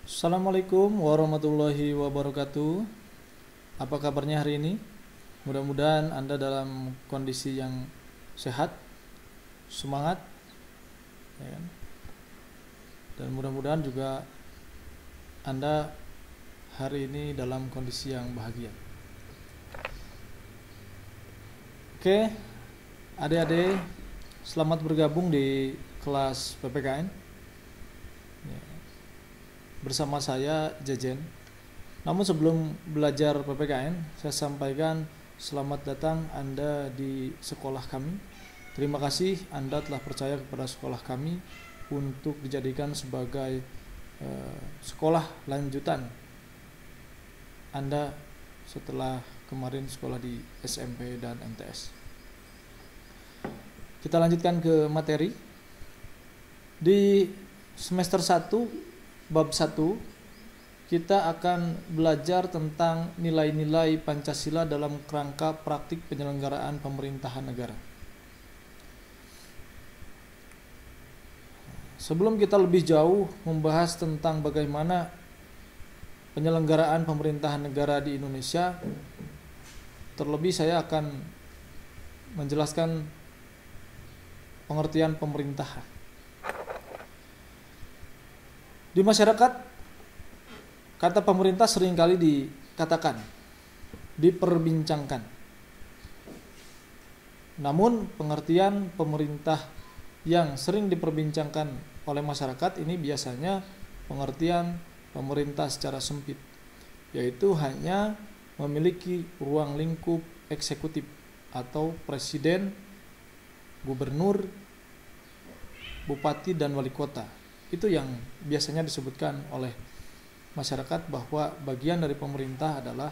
Assalamualaikum warahmatullahi wabarakatuh. Apa kabarnya hari ini? Mudah-mudahan Anda dalam kondisi yang sehat, semangat, ya kan? Dan mudah-mudahan juga Anda hari ini dalam kondisi yang bahagia. Oke, adik-adik, selamat bergabung di kelas PPKN. Bersama saya Jejen. Namun sebelum belajar PPKN, saya sampaikan selamat datang Anda di sekolah kami. Terima kasih Anda telah percaya kepada sekolah kami untuk dijadikan sebagai sekolah lanjutan Anda setelah kemarin sekolah di SMP dan MTS. Kita lanjutkan ke materi. Di semester 1 Bab 1 kita akan belajar tentang nilai-nilai Pancasila dalam kerangka praktik penyelenggaraan pemerintahan negara. Sebelum kita lebih jauh membahas tentang bagaimana penyelenggaraan pemerintahan negara di Indonesia, terlebih saya akan menjelaskan pengertian pemerintahan. Di masyarakat, kata pemerintah seringkali dikatakan, diperbincangkan. Namun pengertian pemerintah yang sering diperbincangkan oleh masyarakat ini biasanya pengertian pemerintah secara sempit, yaitu hanya memiliki ruang lingkup eksekutif atau presiden, gubernur, bupati, dan wali kota. Itu yang biasanya disebutkan oleh masyarakat bahwa bagian dari pemerintah adalah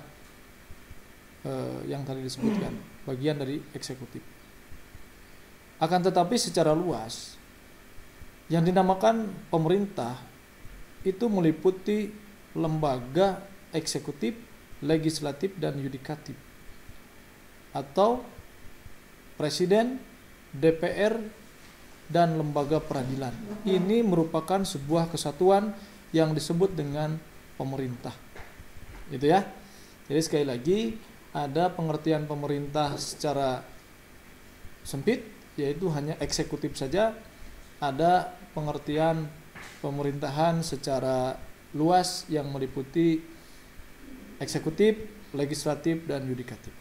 yang tadi disebutkan, bagian dari eksekutif. Akan tetapi secara luas, yang dinamakan pemerintah itu meliputi lembaga eksekutif, legislatif, dan yudikatif, atau presiden, DPR, dan lembaga peradilan. Ini merupakan sebuah kesatuan yang disebut dengan pemerintah. Gitu ya. Jadi sekali lagi, ada pengertian pemerintah secara sempit, yaitu hanya eksekutif saja. Ada pengertian pemerintahan secara luas yang meliputi eksekutif, legislatif, dan yudikatif.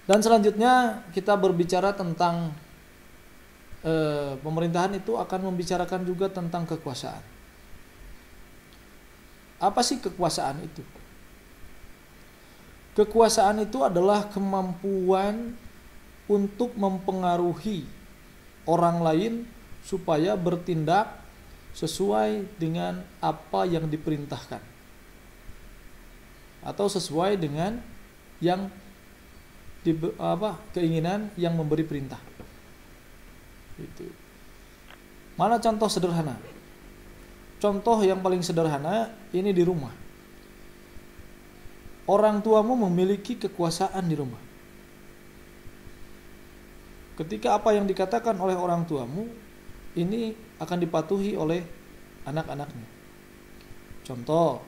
Dan selanjutnya kita berbicara tentang pemerintahan itu akan membicarakan juga tentang kekuasaan. Apa sih kekuasaan itu? Kekuasaan itu adalah kemampuan untuk mempengaruhi orang lain supaya bertindak sesuai dengan apa yang diperintahkan, atau sesuai dengan yang keinginan yang memberi perintah. Itu. Mana contoh sederhana? Contoh yang paling sederhana ini di rumah. Orang tuamu memiliki kekuasaan di rumah. Ketika apa yang dikatakan oleh orang tuamu ini akan dipatuhi oleh anak-anaknya. Contoh,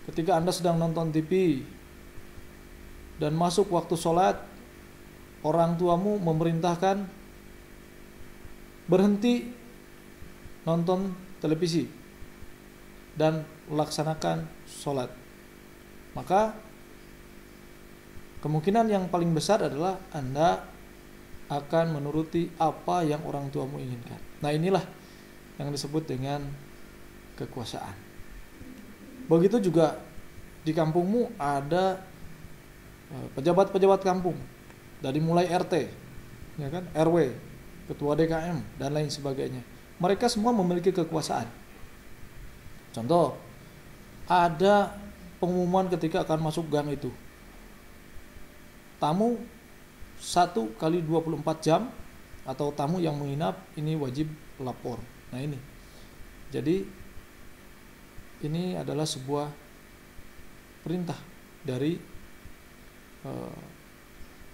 ketika Anda sedang nonton TV dan masuk waktu sholat, orang tuamu memerintahkan berhenti nonton televisi dan laksanakan sholat. Maka kemungkinan yang paling besar adalah Anda akan menuruti apa yang orang tuamu inginkan. Nah, inilah yang disebut dengan kekuasaan. Begitu juga di kampungmu ada pejabat-pejabat kampung, dari mulai RT, ya kan, RW, ketua DKM, dan lain sebagainya. Mereka semua memiliki kekuasaan. Contoh, ada pengumuman ketika akan masuk gang itu. Tamu 1 kali 24 jam atau tamu yang menginap ini wajib lapor. Nah ini. Jadi ini adalah sebuah perintah dari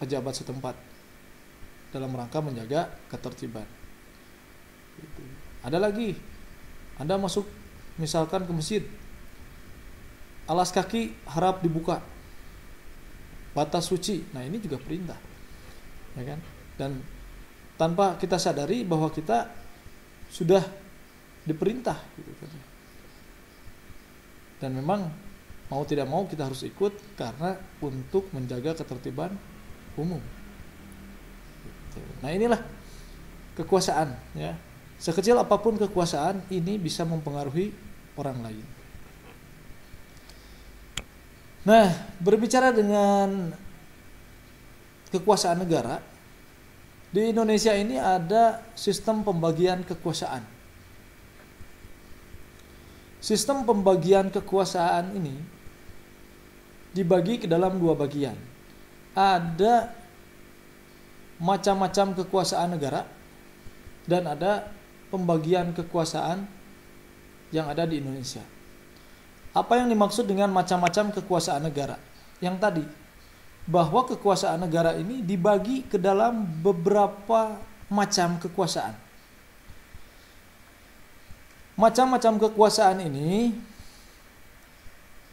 pejabat setempat dalam rangka menjaga ketertiban. Ada lagi, Anda masuk misalkan ke masjid, alas kaki harap dibuka, batas suci. Nah, ini juga perintah, ya kan? Dan tanpa kita sadari bahwa kita sudah diperintah, gitu kan. Dan memang mau tidak mau kita harus ikut karena untuk menjaga ketertiban umum. Nah, inilah kekuasaan, ya. Sekecil apapun kekuasaan ini bisa mempengaruhi orang lain. Nah, berbicara dengan kekuasaan negara, di Indonesia ini ada sistem pembagian kekuasaan. Sistem pembagian kekuasaan ini dibagi ke dalam dua bagian. Ada macam-macam kekuasaan negara dan ada pembagian kekuasaan yang ada di Indonesia. Apa yang dimaksud dengan macam-macam kekuasaan negara? Yang tadi, bahwa kekuasaan negara ini dibagi ke dalam beberapa macam kekuasaan. Macam-macam kekuasaan ini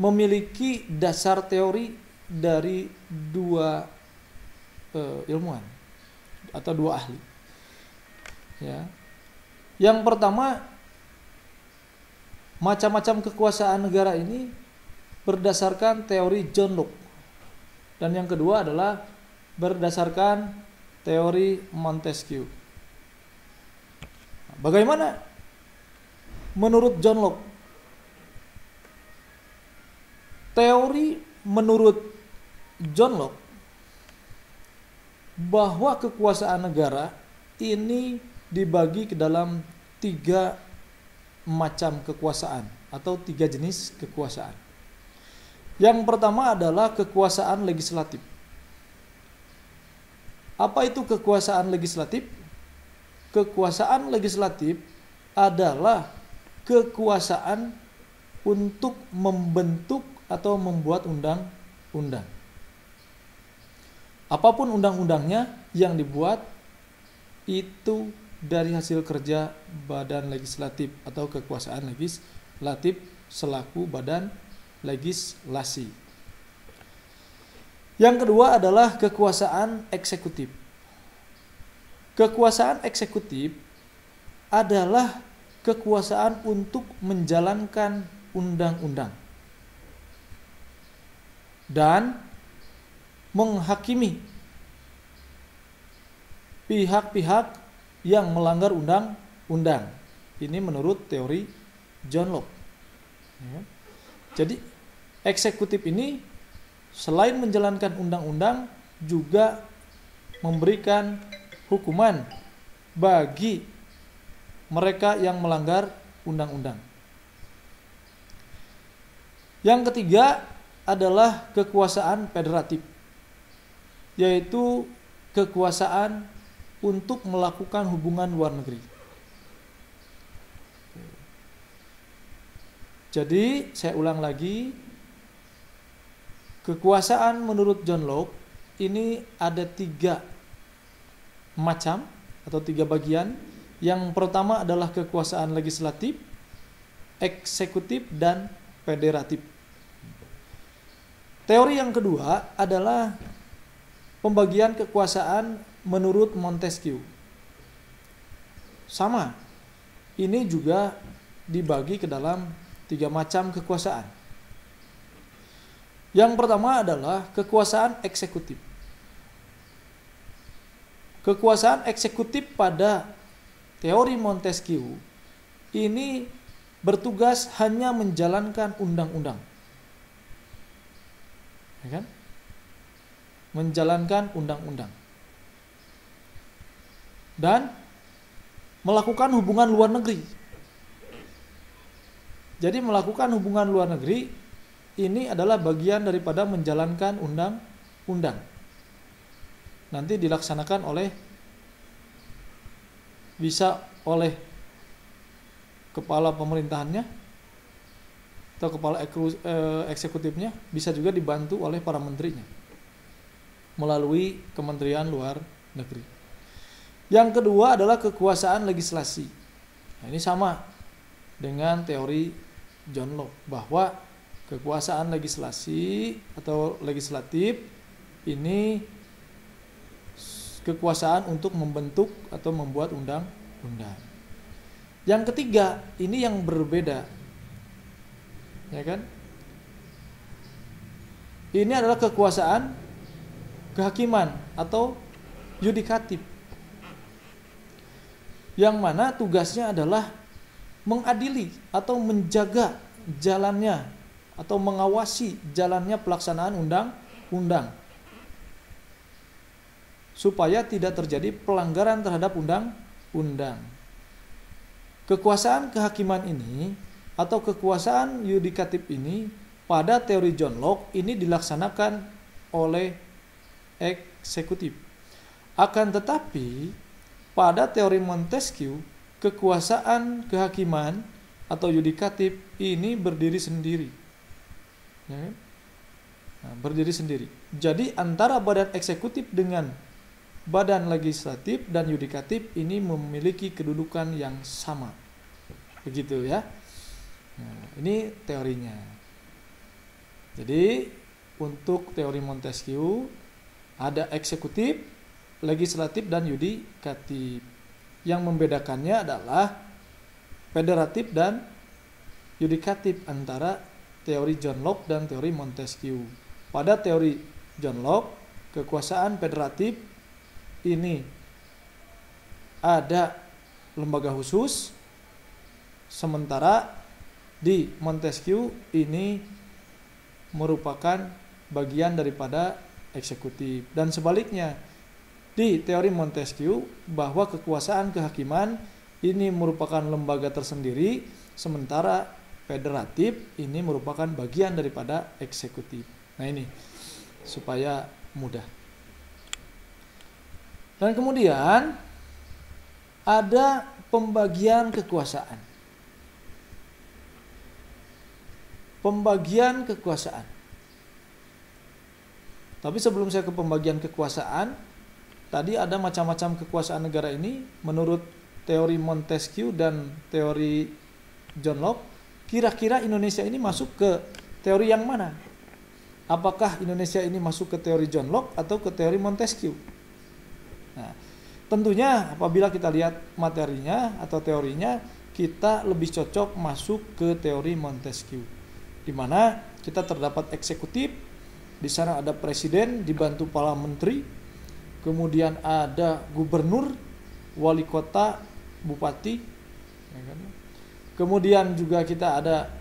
memiliki dasar teori dari dua ilmuwan atau dua ahli. Ya. Yang pertama, macam-macam kekuasaan negara ini berdasarkan teori John Locke. Dan yang kedua adalah berdasarkan teori Montesquieu. Bagaimana menurut John Locke? Teori menurut John Locke bahwa kekuasaan negara ini dibagi ke dalam 3 macam kekuasaan atau 3 jenis kekuasaan. Yang pertama adalah kekuasaan legislatif. Apa itu kekuasaan legislatif? Kekuasaan legislatif adalah kekuasaan untuk membentuk atau membuat undang-undang. Apapun undang-undangnya yang dibuat itu dari hasil kerja badan legislatif atau kekuasaan legislatif selaku badan legislasi. Yang kedua adalah kekuasaan eksekutif. Kekuasaan eksekutif adalah kekuasaan untuk menjalankan undang-undang dan menghakimi pihak-pihak yang melanggar undang-undang. Ini menurut teori John Locke. Ya. Jadi eksekutif ini selain menjalankan undang-undang juga memberikan hukuman bagi mereka yang melanggar undang-undang. Yang ketiga adalah kekuasaan federatif, yaitu kekuasaan untuk melakukan hubungan luar negeri. Jadi, saya ulang lagi, kekuasaan menurut John Locke ini ada 3 macam atau 3 bagian. Yang pertama adalah kekuasaan legislatif, eksekutif, dan federatif. Teori yang kedua adalah pembagian kekuasaan menurut Montesquieu. Sama, ini juga dibagi ke dalam 3 macam kekuasaan. Yang pertama adalah kekuasaan eksekutif. Kekuasaan eksekutif pada teori Montesquieu ini bertugas hanya menjalankan undang-undang. Ya kan? Menjalankan undang-undang. Dan melakukan hubungan luar negeri. Jadi melakukan hubungan luar negeri ini adalah bagian daripada menjalankan undang-undang. Nanti dilaksanakan bisa oleh kepala pemerintahannya atau kepala eksekutifnya, bisa juga dibantu oleh para menterinya melalui Kementerian Luar Negeri. Yang kedua adalah kekuasaan legislasi. Nah, ini sama dengan teori John Locke, bahwa kekuasaan legislasi atau legislatif ini kekuasaan untuk membentuk atau membuat undang-undang. Yang ketiga, ini yang berbeda, ya kan? Ini adalah kekuasaan kehakiman atau yudikatif, yang mana tugasnya adalah mengadili atau menjaga jalannya atau mengawasi jalannya pelaksanaan undang-undang supaya tidak terjadi pelanggaran terhadap undang-undang. Kekuasaan kehakiman ini atau kekuasaan yudikatif ini pada teori John Locke ini dilaksanakan oleh eksekutif. Akan tetapi pada teori Montesquieu, kekuasaan kehakiman atau yudikatif ini berdiri sendiri. Ya kan? Nah, berdiri sendiri. Jadi antara badan eksekutif dengan badan legislatif dan yudikatif ini memiliki kedudukan yang sama. Begitu ya. Nah, ini teorinya. Jadi untuk teori Montesquieu ada eksekutif, legislatif, dan yudikatif. Yang membedakannya adalah federatif dan yudikatif antara teori John Locke dan teori Montesquieu. Pada teori John Locke, kekuasaan federatif ini ada lembaga khusus, sementara di Montesquieu ini merupakan bagian daripada eksekutif. Dan sebaliknya, di teori Montesquieu bahwa kekuasaan kehakiman ini merupakan lembaga tersendiri, sementara federatif ini merupakan bagian daripada eksekutif. Nah ini supaya mudah. Dan kemudian ada pembagian kekuasaan. Pembagian kekuasaan. Tapi sebelum saya ke pembagian kekuasaan, tadi ada macam-macam kekuasaan negara ini menurut teori Montesquieu dan teori John Locke. Kira-kira Indonesia ini masuk ke teori yang mana? Apakah Indonesia ini masuk ke teori John Locke atau ke teori Montesquieu? Nah, tentunya apabila kita lihat materinya atau teorinya, kita lebih cocok masuk ke teori Montesquieu, di mana kita terdapat eksekutif, di sana ada presiden dibantu para menteri, kemudian ada gubernur, wali kota, bupati, kemudian juga kita ada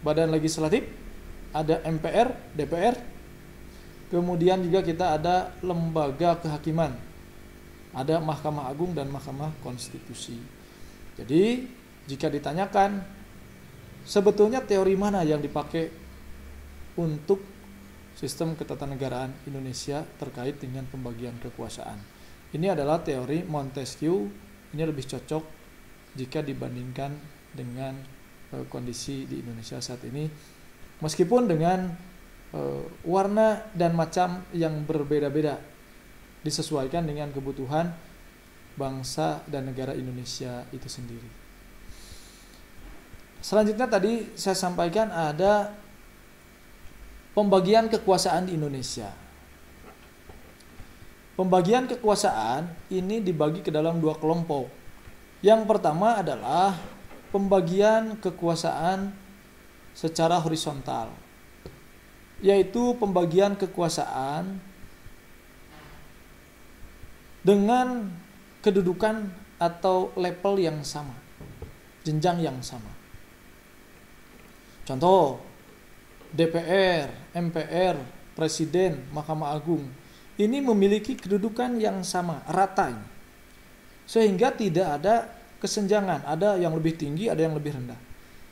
badan legislatif, ada MPR, DPR, kemudian juga kita ada lembaga kehakiman, ada Mahkamah Agung dan Mahkamah Konstitusi. Jadi jika ditanyakan sebetulnya teori mana yang dipakai untuk sistem ketatanegaraan Indonesia terkait dengan pembagian kekuasaan, ini adalah teori Montesquieu. Ini lebih cocok jika dibandingkan dengan kondisi di Indonesia saat ini, meskipun dengan warna dan macam yang berbeda-beda, disesuaikan dengan kebutuhan bangsa dan negara Indonesia itu sendiri. Selanjutnya tadi saya sampaikan ada pembagian kekuasaan di Indonesia. Pembagian kekuasaan ini dibagi ke dalam dua kelompok. Yang pertama adalah pembagian kekuasaan secara horizontal, yaitu pembagian kekuasaan dengan kedudukan atau level yang sama, jenjang yang sama. Contoh, DPR, MPR, Presiden, Mahkamah Agung ini memiliki kedudukan yang sama, rata, sehingga tidak ada kesenjangan, ada yang lebih tinggi, ada yang lebih rendah.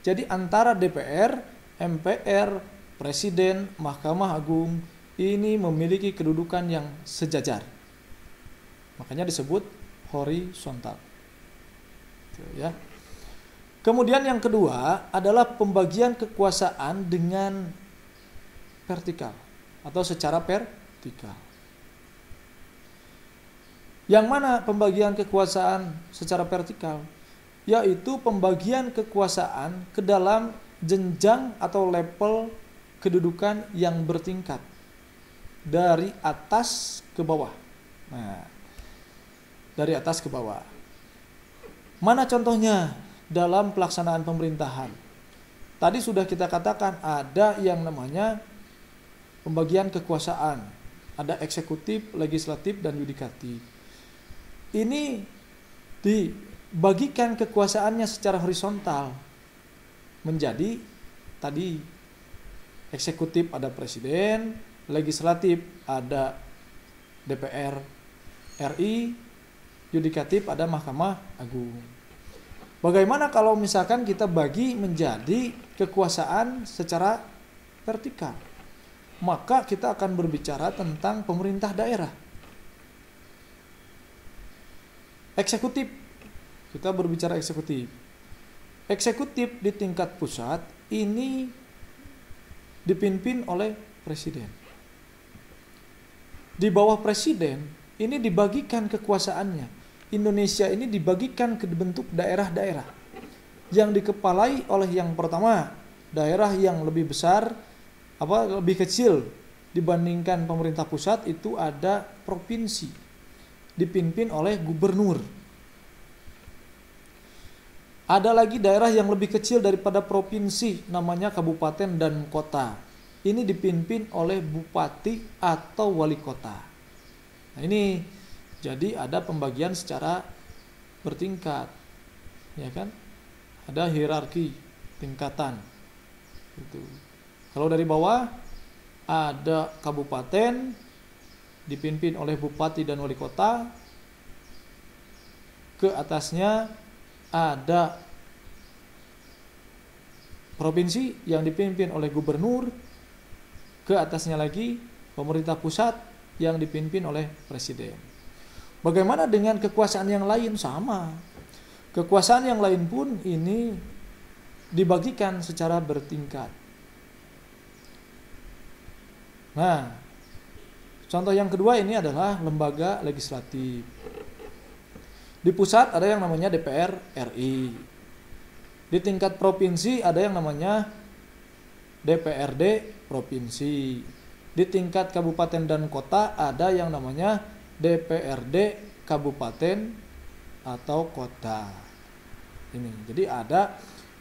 Jadi antara DPR, MPR, Presiden, Mahkamah Agung ini memiliki kedudukan yang sejajar. Makanya disebut horizontal. Ya. Kemudian yang kedua adalah pembagian kekuasaan dengan vertikal atau secara vertikal. Yang mana pembagian kekuasaan secara vertikal? Yaitu pembagian kekuasaan ke dalam jenjang atau level kedudukan yang bertingkat dari atas ke bawah. Nah, dari atas ke bawah. Mana contohnya dalam pelaksanaan pemerintahan? Tadi sudah kita katakan ada yang namanya pembagian kekuasaan. Ada eksekutif, legislatif, dan yudikatif. Ini dibagikan kekuasaannya secara horizontal menjadi tadi eksekutif ada presiden, legislatif ada DPR RI, yudikatif ada Mahkamah Agung. Bagaimana kalau misalkan kita bagi menjadi kekuasaan secara vertikal? Maka kita akan berbicara tentang pemerintah daerah. Eksekutif, kita berbicara eksekutif. Eksekutif di tingkat pusat ini dipimpin oleh presiden. Di bawah presiden ini dibagikan kekuasaannya. Indonesia ini dibagikan ke bentuk daerah-daerah yang dikepalai oleh yang pertama daerah yang lebih besar, lebih kecil dibandingkan pemerintah pusat itu ada provinsi dipimpin oleh gubernur. Ada lagi daerah yang lebih kecil daripada provinsi namanya kabupaten dan kota. Ini dipimpin oleh bupati atau wali kota. Nah, ini jadi ada pembagian secara bertingkat. Ya kan? Ada hierarki tingkatan. Gitu. Kalau dari bawah ada kabupaten dipimpin oleh bupati dan wali kota. Ke atasnya ada provinsi yang dipimpin oleh gubernur. Ke atasnya lagi pemerintah pusat yang dipimpin oleh presiden. Bagaimana dengan kekuasaan yang lain? Sama. Kekuasaan yang lain pun ini dibagikan secara bertingkat. Nah, contoh yang kedua ini adalah lembaga legislatif. Di pusat ada yang namanya DPR RI. Di tingkat provinsi ada yang namanya DPRD provinsi. Di tingkat kabupaten dan kota ada yang namanya DPRD kabupaten atau kota. Ini. Jadi ada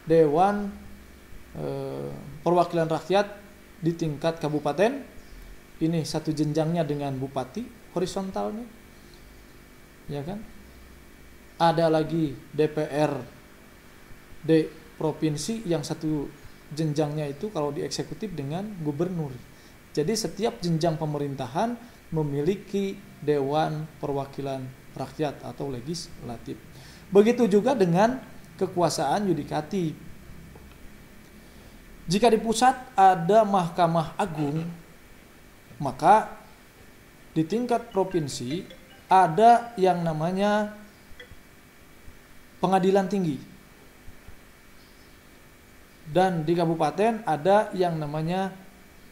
Dewan Perwakilan Rakyat di tingkat kabupaten. Ini satu jenjangnya dengan bupati horizontalnya. Ya kan? Ada lagi DPRD provinsi yang satu jenjangnya itu kalau di eksekutif dengan gubernur. Jadi setiap jenjang pemerintahan memiliki Dewan Perwakilan Rakyat atau legislatif. Begitu juga dengan kekuasaan yudikatif. Jika di pusat ada Mahkamah Agung, maka di tingkat provinsi ada yang namanya Pengadilan Tinggi. Dan di kabupaten ada yang namanya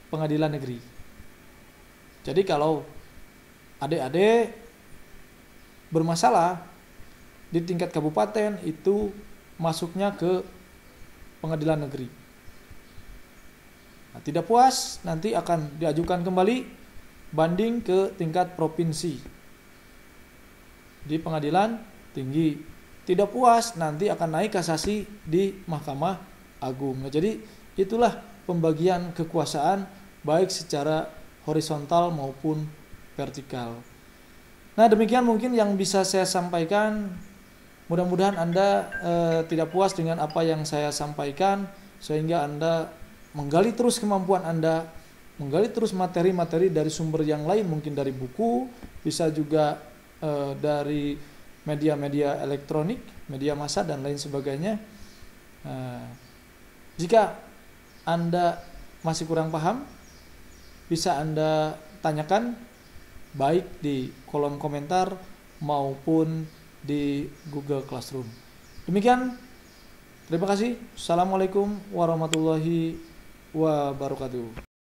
Pengadilan Negeri. Jadi kalau adik-adik bermasalah di tingkat kabupaten itu masuknya ke Pengadilan Negeri. Nah, tidak puas nanti akan diajukan kembali banding ke tingkat provinsi di Pengadilan Tinggi. Tidak puas nanti akan naik kasasi di Mahkamah Agung. Nah, jadi itulah pembagian kekuasaan baik secara horizontal maupun vertikal. Nah, demikian mungkin yang bisa saya sampaikan. Mudah-mudahan Anda tidak puas dengan apa yang saya sampaikan sehingga Anda menggali terus kemampuan Anda, menggali terus materi-materi dari sumber yang lain, mungkin dari buku, bisa juga dari media-media elektronik, media massa dan lain sebagainya. Jika Anda masih kurang paham, bisa Anda tanyakan baik di kolom komentar maupun di Google Classroom. Demikian, terima kasih. Assalamualaikum warahmatullahi wabarakatuh.